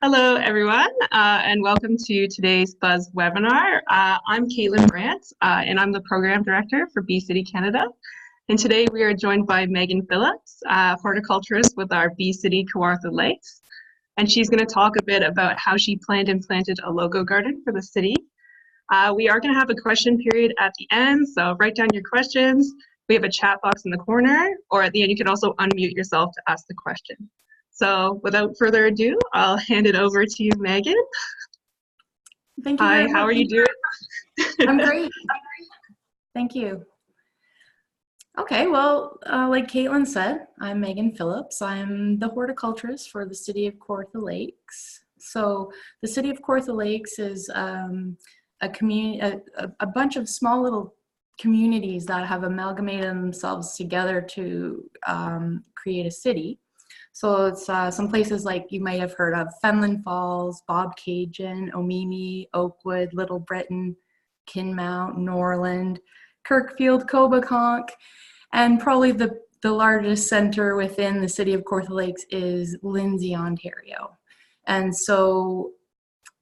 Hello, everyone, and welcome to today's Buzz webinar. I'm Caitlin Brandt, and I'm the Program Director for Bee City Canada. And today we are joined by Megan Phillips, horticulturist with our Bee City Kawartha Lakes. And she's going to talk a bit about how she planned and planted a logo garden for the city. We are going to have a question period at the end, so write down your questions. We have a chat box in the corner, or at the end you can also unmute yourself to ask the question. So without further ado, I'll hand it over to you, Megan. Thank you very Hi, much. how are you doing? I'm great. Thank you. Okay, well, like Caitlin said, I'm Megan Phillips. I'm the horticulturist for the City of Kawartha Lakes. So the City of Kawartha Lakes is a bunch of small little communities that have amalgamated themselves together to create a city. So it's some places like you might have heard of: Fenland Falls, Bobcaygeon, Omemee, Oakwood, Little Britain, Kinmount, Norland, Kirkfield, Coboconk, and probably the largest center within the City of Kawartha Lakes is Lindsay, Ontario. And so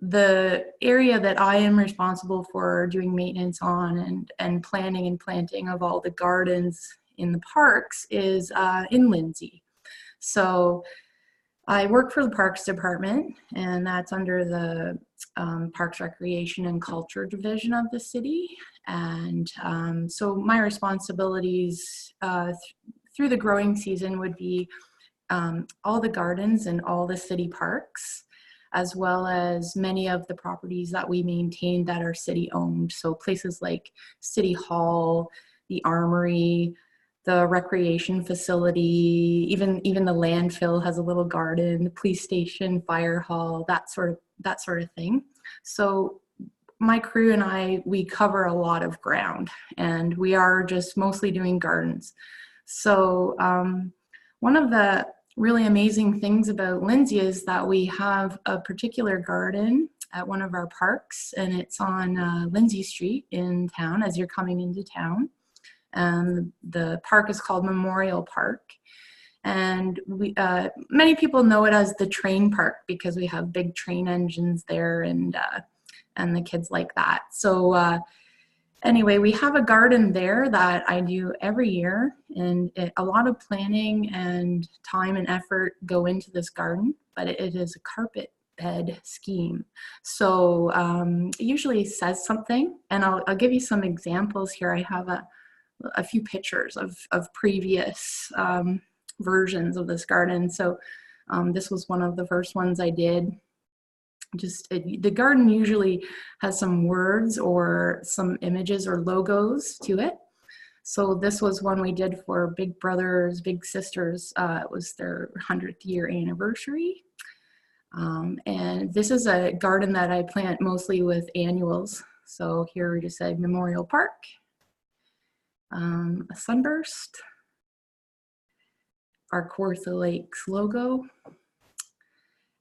the area that I am responsible for doing maintenance on and planning and planting of all the gardens in the parks is in Lindsay. So I work for the Parks Department, and that's under the Parks, Recreation, and Culture Division of the city. And so my responsibilities through the growing season would be all the gardens and all the city parks, as well as many of the properties that we maintain that are city owned. So places like City Hall, the Armory, the recreation facility, even the landfill has a little garden, the police station, fire hall, that sort of thing. So my crew and I, we cover a lot of ground, and we are just mostly doing gardens. So one of the really amazing things about Lindsay is that we have a particular garden at one of our parks, and it's on Lindsay Street in town as you're coming into town. The park is called Memorial Park, and we many people know it as the train park because we have big train engines there, and the kids like that. So anyway, we have a garden there that I do every year, and a lot of planning and time and effort go into this garden, but it is a carpet bed scheme. So it usually says something, and I'll give you some examples here. I have a few pictures of previous versions of this garden. So this was one of the first ones I did. The garden usually has some words or some images or logos to it. So this was one we did for Big Brothers, Big Sisters. It was their 100th year anniversary. And this is a garden that I plant mostly with annuals. So here we just said Memorial Park. A sunburst, our Kawartha Lakes logo.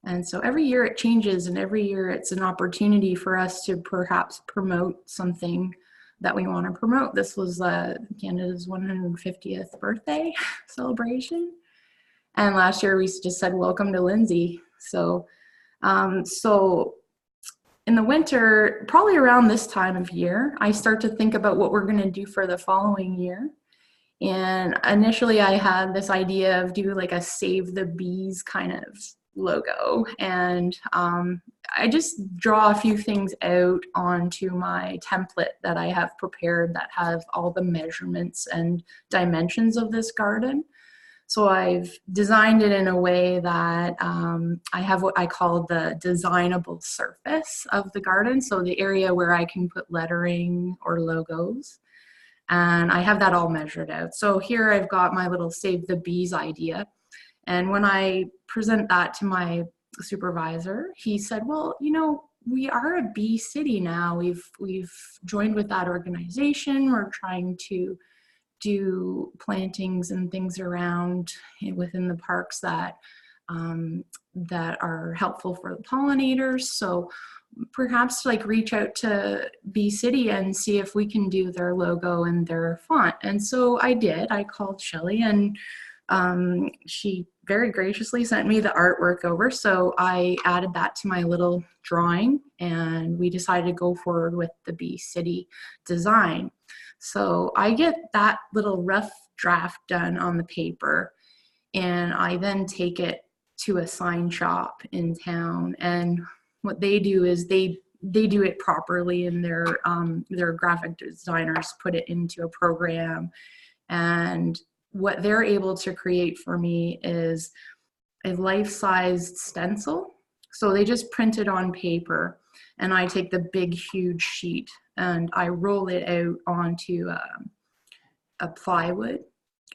And so every year it changes, and every year it's an opportunity for us to perhaps promote something that we want to promote. This was Canada's 150th birthday celebration. And last year we just said, welcome to Lindsay. So in the winter, probably around this time of year, I start to think about what we're going to do for the following year. And initially I had this idea of doing like a Save the Bees kind of logo. And I just draw a few things out onto my template that I have prepared that have all the measurements and dimensions of this garden. So I've designed it in a way that I have what I call the designable surface of the garden. So the area where I can put lettering or logos. And I have that all measured out. So here I've got my little Save the Bees idea. And when I present that to my supervisor, he said, well, you know, we are a bee city now. We've joined with that organization. We're trying to do plantings and things around within the parks that are helpful for the pollinators. So perhaps like reach out to Bee City and see if we can do their logo and their font. And so I did. I called Shelly, and she very graciously sent me the artwork over. So I added that to my little drawing, and we decided to go forward with the Bee City design. So I get that little rough draft done on the paper, and I then take it to a sign shop in town. And what they do is they do it properly, and their graphic designers put it into a program. And what they're able to create for me is a life-sized stencil. So they just print it on paper, and I take the big, huge sheet and I roll it out onto a plywood.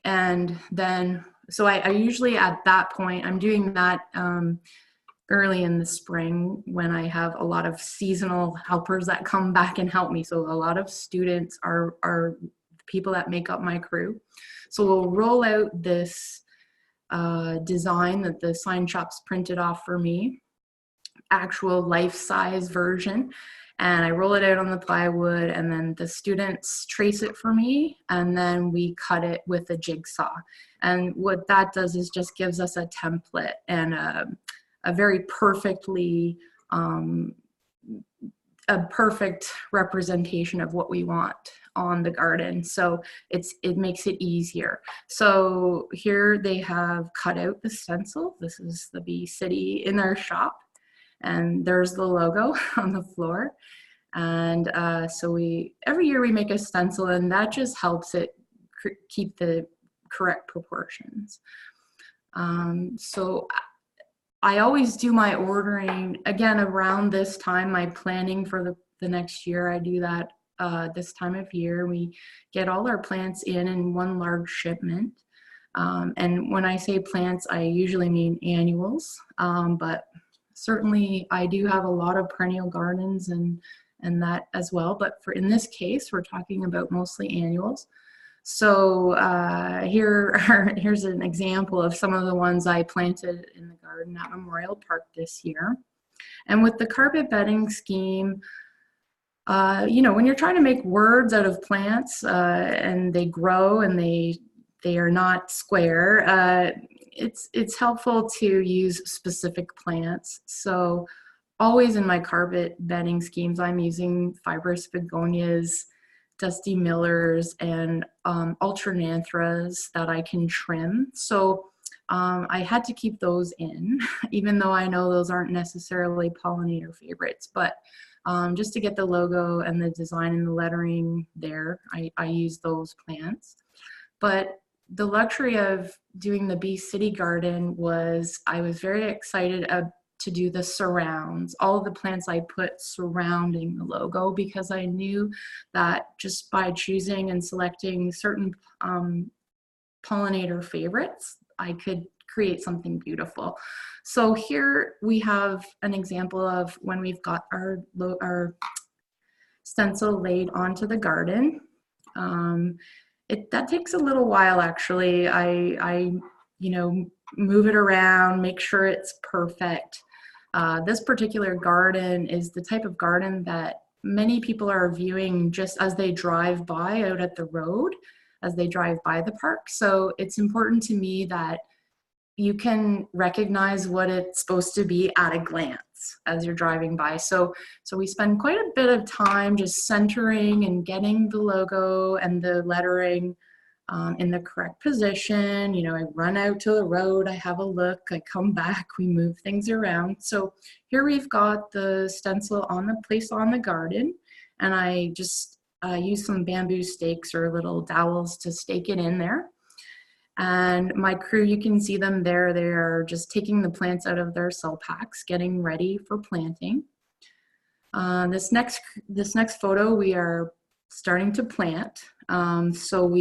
And then, so I usually at that point, I'm doing that early in the spring when I have a lot of seasonal helpers that come back and help me. So a lot of students are people that make up my crew. So we'll roll out this design that the sign shop's printed off for me, actual life-size version, and I roll it out on the plywood, and then the students trace it for me, and then we cut it with a jigsaw. And what that does is just gives us a template and a very perfectly a perfect representation of what we want on the garden. So it makes it easier. So here they have cut out the stencil. This is the Bee City in our shop, and there's the logo on the floor. And so every year we make a stencil, and that just helps it keep the correct proportions. So I always do my ordering, again, around this time, my planning for the next year. I do that this time of year. We get all our plants in one large shipment. And when I say plants, I usually mean annuals, but certainly I do have a lot of perennial gardens and that as well. But in this case, we're talking about mostly annuals. So here's an example of some of the ones I planted in the garden at Memorial Park this year. And with the carpet bedding scheme, you know, when you're trying to make words out of plants and they grow and they are not square, it's helpful to use specific plants. So always in my carpet bedding schemes, I'm using fibrous begonias, dusty millers, and alternanthras that I can trim. So I had to keep those in, even though I know those aren't necessarily pollinator favorites. But just to get the logo and the design and the lettering there, I use those plants. But the luxury of doing the Bee City garden was I was very excited to do the surrounds, all of the plants I put surrounding the logo, because I knew that just by choosing and selecting certain pollinator favorites, I could create something beautiful. So here we have an example of when we've got our stencil laid onto the garden. That takes a little while, actually. I you know, move it around, make sure it's perfect. This particular garden is the type of garden that many people are viewing just as they drive by out at the road, as they drive by the park. So it's important to me that you can recognize what it's supposed to be at a glance as you're driving by. So we spend quite a bit of time just centering and getting the logo and the lettering in the correct position. You know, I run out to the road, I have a look, I come back, we move things around. So here we've got the stencil placed on the garden, and I just use some bamboo stakes or little dowels to stake it in there. And my crew, you can see them there. They're just taking the plants out of their cell packs, getting ready for planting. This next photo, we are starting to plant. So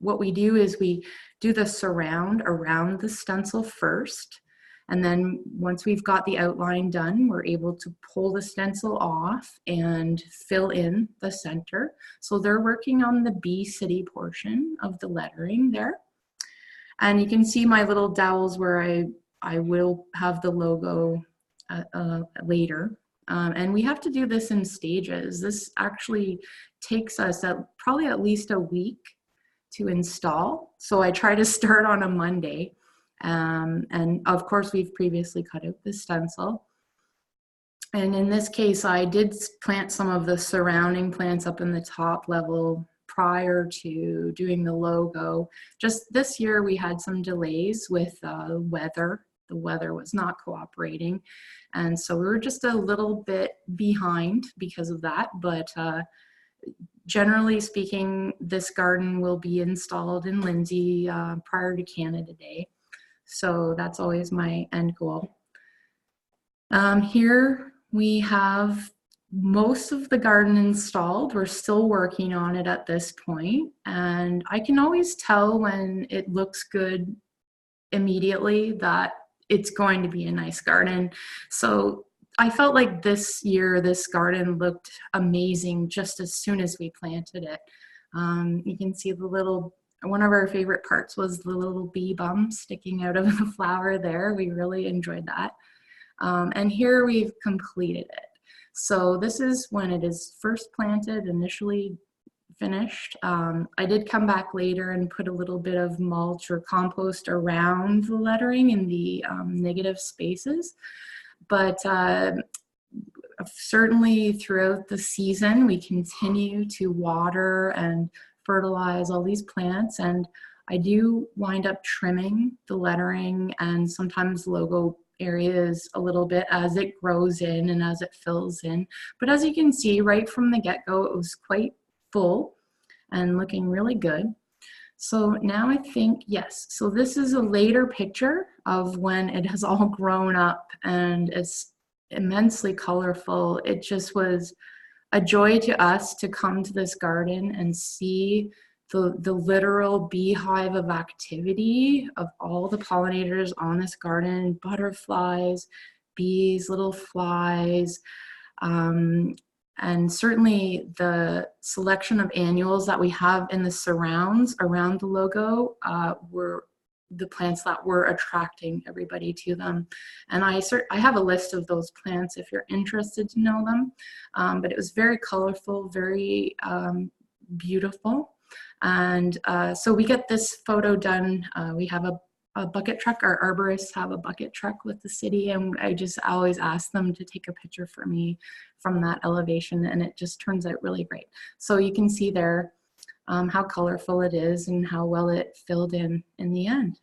what we do is we do the surround around the stencil first. And then once we've got the outline done, we're able to pull the stencil off and fill in the center. So they're working on the Bee City portion of the lettering there. And you can see my little dowels where I will have the logo later. And we have to do this in stages. This actually takes us probably at least a week to install. So I try to start on a Monday. And of course, we've previously cut out the stencil. And in this case, I did plant some of the surrounding plants up in the top level prior to doing the logo. Just this year, we had some delays with weather. The weather was not cooperating. And so we were just a little bit behind because of that. But generally speaking, this garden will be installed in Lindsay prior to Canada Day. So that's always my end goal. Here we have most of the garden installed. We're still working on it at this point, and I can always tell when it looks good immediately that it's going to be a nice garden. So I felt like this year this garden looked amazing just as soon as we planted it. You can see the little, one of our favorite parts was the little bee bum sticking out of the flower there. We really enjoyed that. And here we've completed it. So this is when it is first planted, initially finished. I did come back later and put a little bit of mulch or compost around the lettering in the negative spaces. But certainly throughout the season, we continue to water and fertilize all these plants. And I do wind up trimming the lettering and sometimes logo areas a little bit as it grows in and as it fills in. But as you can see right from the get-go, it was quite full and looking really good. So now I think, yes, so this is a later picture of when it has all grown up and it's immensely colorful. It just was a joy to us to come to this garden and see the literal beehive of activity of all the pollinators on this garden, butterflies, bees, little flies, and certainly the selection of annuals that we have in the surrounds around the logo were the plants that were attracting everybody to them. And I have a list of those plants if you're interested to know them. But it was very colorful, very beautiful. And so we get this photo done. We have a bucket truck. Our arborists have a bucket truck with the city, and I just always ask them to take a picture for me from that elevation, and it just turns out really great. So you can see there how colorful it is and how well it filled in the end.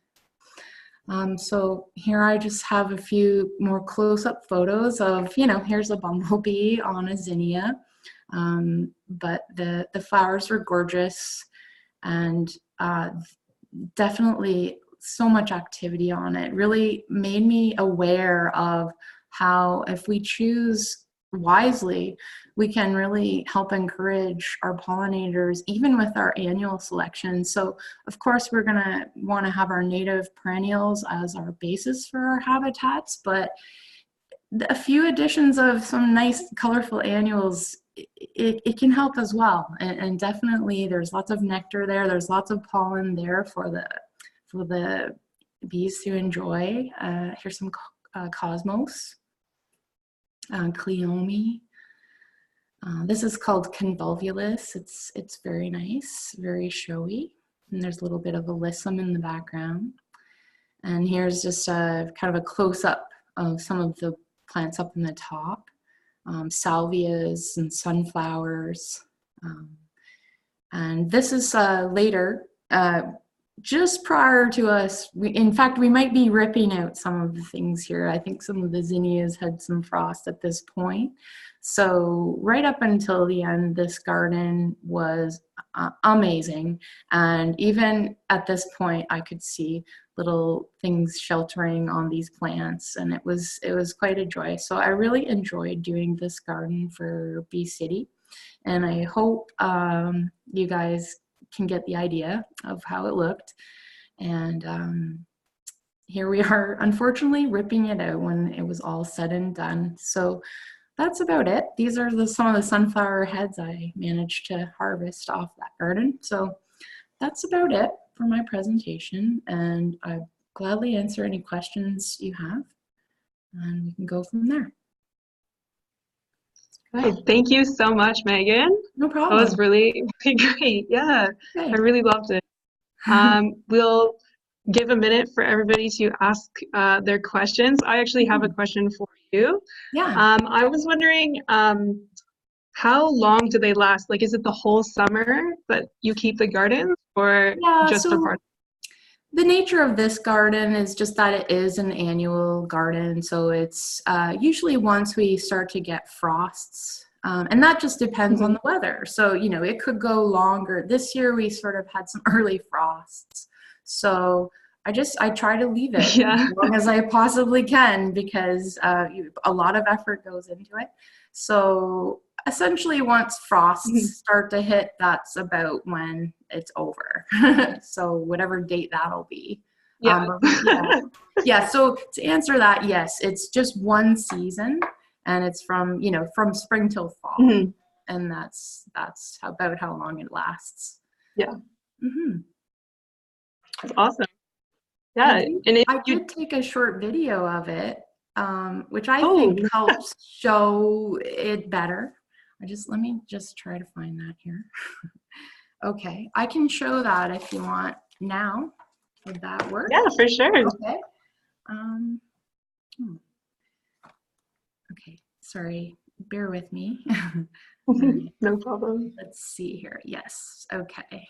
So here I just have a few more close-up photos of, here's a bumblebee on a zinnia. But the flowers were gorgeous, and definitely so much activity on it. Really made me aware of how if we choose wisely, we can really help encourage our pollinators, even with our annual selection. So of course we're gonna wanna have our native perennials as our basis for our habitats, but a few additions of some nice colorful annuals, it can help as well. And definitely there's lots of nectar there. There's lots of pollen there for the bees to enjoy. Here's some cosmos, cleome. This is called convolvulus. It's very nice, very showy. And there's a little bit of alyssum in the background. And here's just kind of a close-up of some of the plants up in the top. Salvias and sunflowers. And this is later, just prior to us. In fact, we might be ripping out some of the things here. I think some of the zinnias had some frost at this point. So right up until the end, this garden was amazing. And even at this point, I could see little things sheltering on these plants, and it was quite a joy. So I really enjoyed doing this garden for Bee City, and I hope you guys can get the idea of how it looked. And here we are, unfortunately, ripping it out when it was all said and done. So that's about it. These are some of the sunflower heads I managed to harvest off that garden. So that's about it for my presentation, and I'll gladly answer any questions you have, and we can go from there. Good. Thank you so much, Megan. No problem. That was really, really great. Yeah, okay. I really loved it. We'll give a minute for everybody to ask their questions. I actually have a question for you. Yeah. I was wondering, how long do they last? Like, is it the whole summer that you keep the gardens, or Yeah, just a so part? the nature of this garden is just that it is an annual garden. So it's usually once we start to get frosts, and that just depends on the weather. So, you know, it could go longer. This year we sort of had some early frosts. So I try to leave it Yeah. as long as I possibly can because a lot of effort goes into it. So essentially once frosts start to hit, that's about when it's over. So whatever date that'll be. Yeah. Yeah, so to answer that, yes, it's just one season and it's from, you know, from spring till fall. And that's about how long it lasts. Yeah. Mm-hmm. That's awesome. Yeah. I did take a short video of it, which I Oh, think helps show it better. Let me just try to find that here. Okay, I can show that if you want now. Would that work? yeah, for sure. Okay. Okay, sorry, bear with me. Right. No problem. Let's see here. Yes, okay.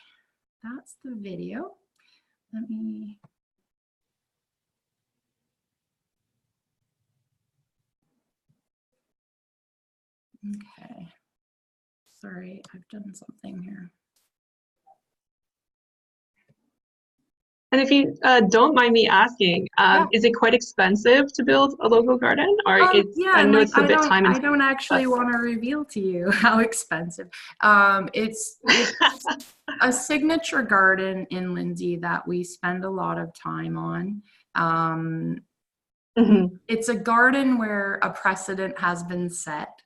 That's the video. Let me. Okay. Sorry, I've done something here. And if you don't mind me asking, is it quite expensive to build a local garden, or Yeah, I and know like it's a bit time I intensive. don't actually want to reveal to you how expensive. It's a signature garden in Lindsay that we spend a lot of time on. It's a garden where a precedent has been set.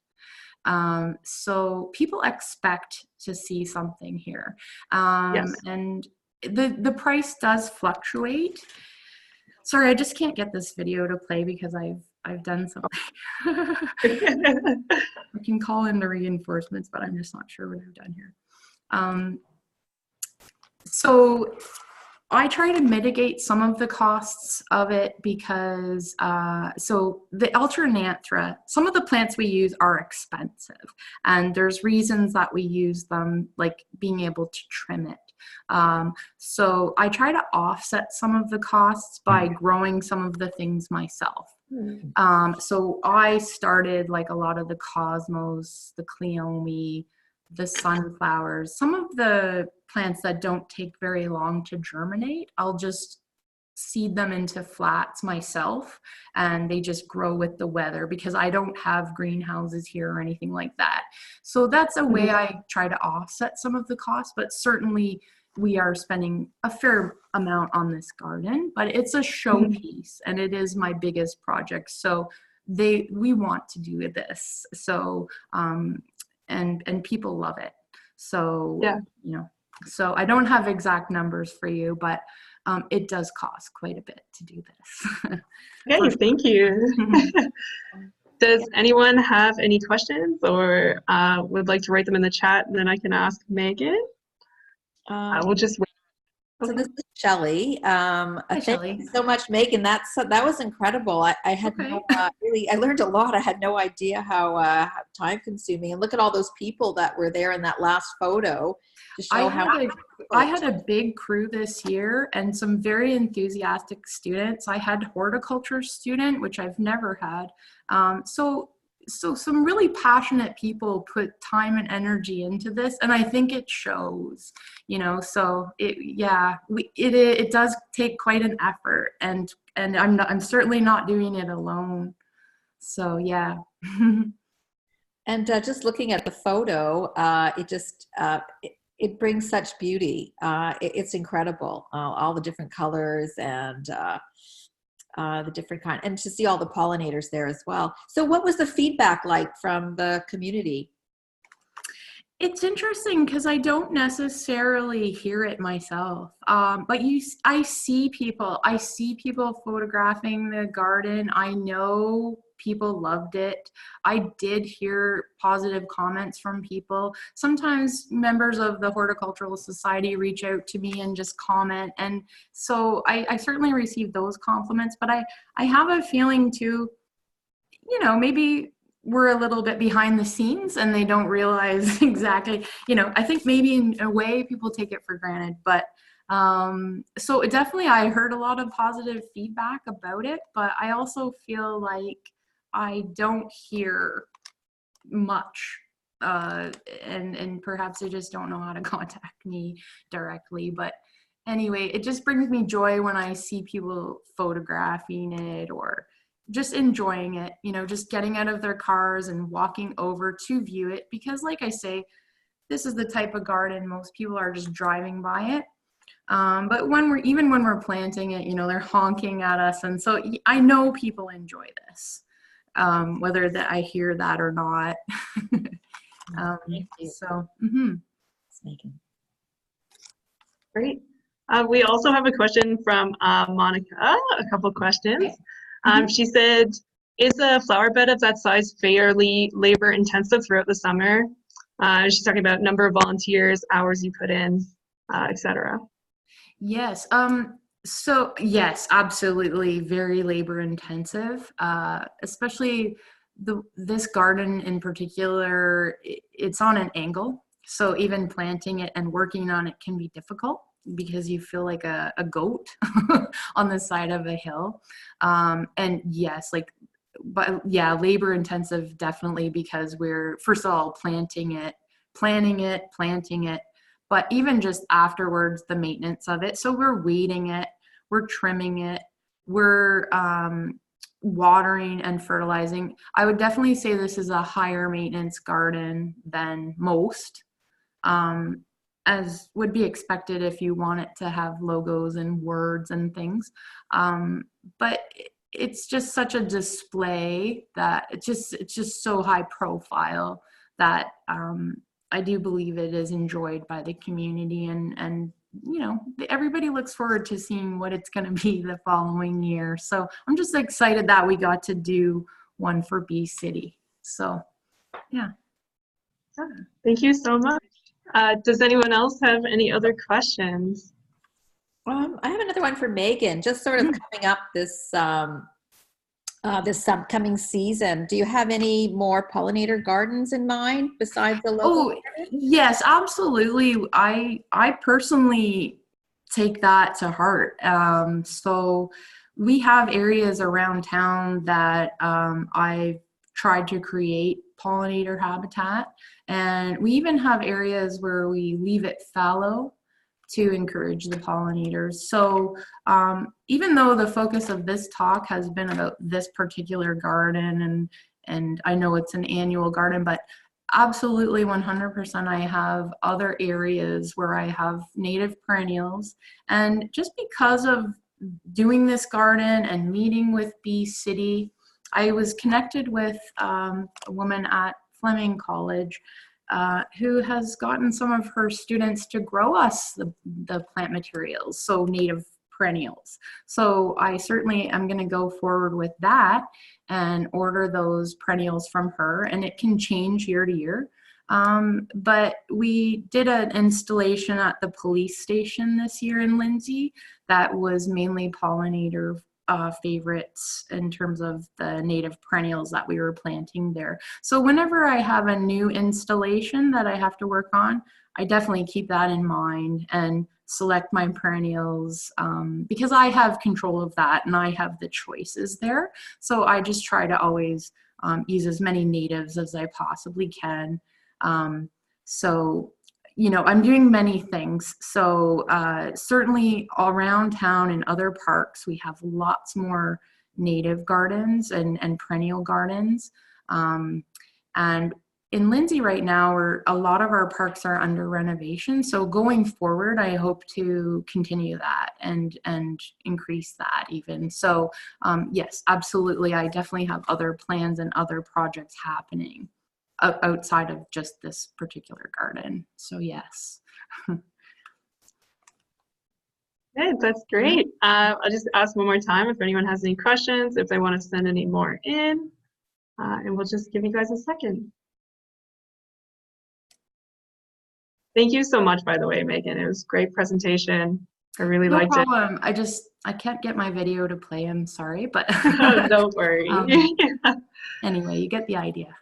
So people expect to see something here. Yes. And the price does fluctuate. Sorry, I just can't get this video to play because I've done something. I can call in the reinforcements, but I'm just not sure what I've done here. So I try to mitigate some of the costs of it because, so the alternanthera, some of the plants we use are expensive and there's reasons that we use them, like being able to trim it. So I try to offset some of the costs by growing some of the things myself. So I started like a lot of the cosmos, the cleome, the sunflowers, some of the plants that don't take very long to germinate, I'll just seed them into flats myself and they just grow with the weather because I don't have greenhouses here or anything like that. So that's a way I try to offset some of the costs, but certainly we are spending a fair amount on this garden, but it's a showpiece and it is my biggest project. So we want to do this. So, and people love it. So, yeah. You know, so I don't have exact numbers for you, but it does cost quite a bit to do this. Okay, thank you. Does anyone have any questions or would like to write them in the chat and then I can ask Megan? We'll just wait. So this is Shelley. Hi, Thank Shelley. you so much, Megan. That was incredible. I had no, really, I learned a lot. I had no idea how time consuming. And look at all those people that were there in that last photo to show I had a big crew this year and some very enthusiastic students. I had horticulture student, which I've never had. So some really passionate people put time and energy into this, and I think it shows, you know, so it does take quite an effort, and I'm certainly not doing it alone. So yeah. And just looking at the photo, it brings such beauty. It's incredible, all the different colors and the different kind, and to see all the pollinators there as well. So what was the feedback like from the community? It's interesting because I don't necessarily hear it myself, but I see people photographing the garden. I know people loved it. I did hear positive comments from people. Sometimes members of the Horticultural Society reach out to me and just comment, and so I certainly received those compliments. But I have a feeling too, maybe we're a little bit behind the scenes and they don't realize exactly, I think maybe in a way people take it for granted, but so definitely I heard a lot of positive feedback about it, but I also feel like I don't hear much, and perhaps they just don't know how to contact me directly. But anyway, it just brings me joy when I see people photographing it or just enjoying it, just getting out of their cars and walking over to view it, because like I say, this is the type of garden most people are just driving by it. But when we're planting it, they're honking at us, and so I know people enjoy this, whether that I hear that or not. Thank you. So It's making. Great. We also have a question from Monica, a couple questions. She said, is a flower bed of that size fairly labor intensive throughout the summer? She's talking about number of volunteers, hours you put in, etc. Yes. So yes, absolutely, very labor intensive, especially this garden in particular. It's on an angle, so even planting it and working on it can be difficult because you feel like a goat on the side of a hill. And yes, but yeah, labor intensive definitely, because we're first of all planting it, planting it, but even just afterwards, the maintenance of it. So we're weeding it, we're trimming it, we're watering and fertilizing. I would definitely say this is a higher maintenance garden than most, as would be expected if you want it to have logos and words and things. But it's just such a display that it's just so high profile that I do believe it is enjoyed by the community, and everybody looks forward to seeing what it's going to be the following year. So I'm just excited that we got to do one for Bee City. So yeah. Thank you so much. Does anyone else have any other questions? I have another one for Megan, just sort of coming up this upcoming season. Do you have any more pollinator gardens in mind besides the local? Oh, yes, absolutely. I personally take that to heart. So we have areas around town that I've tried to create pollinator habitat, and we even have areas where we leave it fallow to encourage the pollinators. So even though the focus of this talk has been about this particular garden, and I know it's an annual garden, but absolutely 100% I have other areas where I have native perennials. And just because of doing this garden and meeting with Bee City, I was connected with a woman at Fleming College who has gotten some of her students to grow us the plant materials, so native perennials. So I certainly am going to go forward with that and order those perennials from her, and it can change year to year. But we did an installation at the police station this year in Lindsay that was mainly pollinator favorites in terms of the native perennials that we were planting there. So whenever I have a new installation that I have to work on, I definitely keep that in mind and select my perennials, because I have control of that and I have the choices there. So I just try to always use as many natives as I possibly can. So I'm doing many things. So certainly all around town and other parks, we have lots more native gardens and perennial gardens. And in Lindsay right now, a lot of our parks are under renovation. So going forward, I hope to continue that and increase that even. So yes, absolutely. I definitely have other plans and other projects happening outside of just this particular garden. So yes. Okay, that's great. I'll just ask one more time if anyone has any questions, if they want to send any more in, and we'll just give you guys a second. Thank you so much, by the way, Megan. It was a great presentation. I really No liked problem. I can't get my video to play. I'm sorry, but it. Don't worry. Anyway, you get the idea.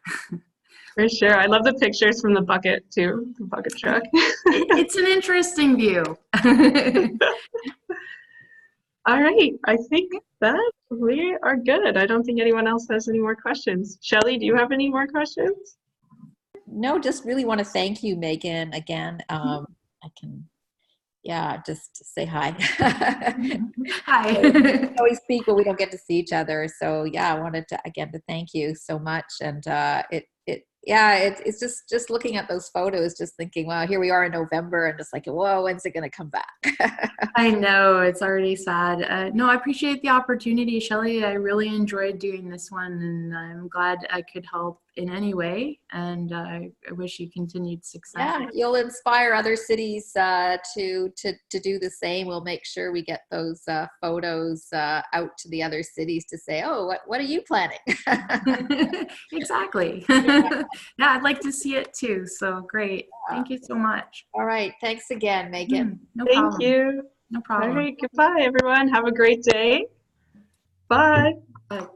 For sure. I love the pictures from the bucket too, the bucket truck. It's an interesting view. All right. I think that we are good. I don't think anyone else has any more questions. Shelley, do you have any more questions? No, just really want to thank you, Megan, again. I can, yeah, just say hi. Hi. We always speak, but we don't get to see each other. So yeah, I wanted to, again, to thank you so much. And it's just looking at those photos, just thinking, wow, here we are in November, and just like, whoa, when's it going to come back? I know, it's already sad. No, I appreciate the opportunity, Shelley. I really enjoyed doing this one, and I'm glad I could help in any way. And I wish you continued success. Yeah, you'll inspire other cities to do the same. We'll make sure we get those photos out to the other cities to say, oh, what are you planning? Exactly. Yeah, I'd like to see it too. So great. Thank you so much. All right. Thanks again, Megan. No Thank problem. you. No problem. All right. Goodbye, everyone. Have a great day. Bye. Bye.